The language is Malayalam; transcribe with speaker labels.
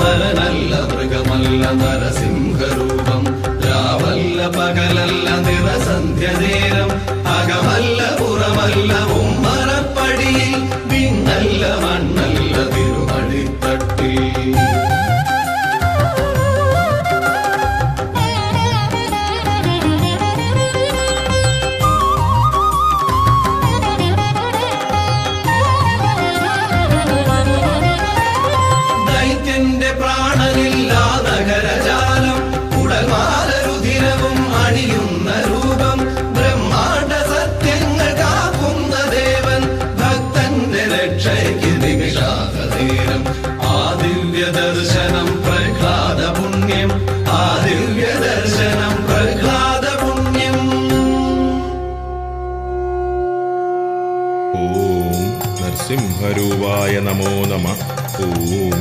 Speaker 1: നരനല്ല മൃഗമല്ല നരസിംഹരൂപം, രാവല്ല പകലല്ല നിറസന്ധ്യ നേരം, അകമല്ല പുറമല്ല ഉമ്മറപ്പടിയിൽ, വിണ്ണല്ല മണ്ണല്ല തിരുമഴിത്തട്ടിൽ. ദൈത്യന്റെ പ്രാണനില്ലാതകരജാലം, ഉടൽമാലരുധിരവും അണിയുന്ന രൂപം, ബ്രഹ്മാണ്ഡ സത്യങ്ങൾ കാക്കുന്ന ദേവൻ, ഭക്തന്റെ രക്ഷയ്ക്ക് നിമിഷാതനേരം. ആ ദിവ്യ ദർശനം പ്രഹ്ലാദ പുണ്യം, ആ ദിവ്യ ദർശനം പ്രഹ്ലാദ പുണ്യം.
Speaker 2: ഓം നരസിംഹരൂപായ നമോ നമഃ. ഓം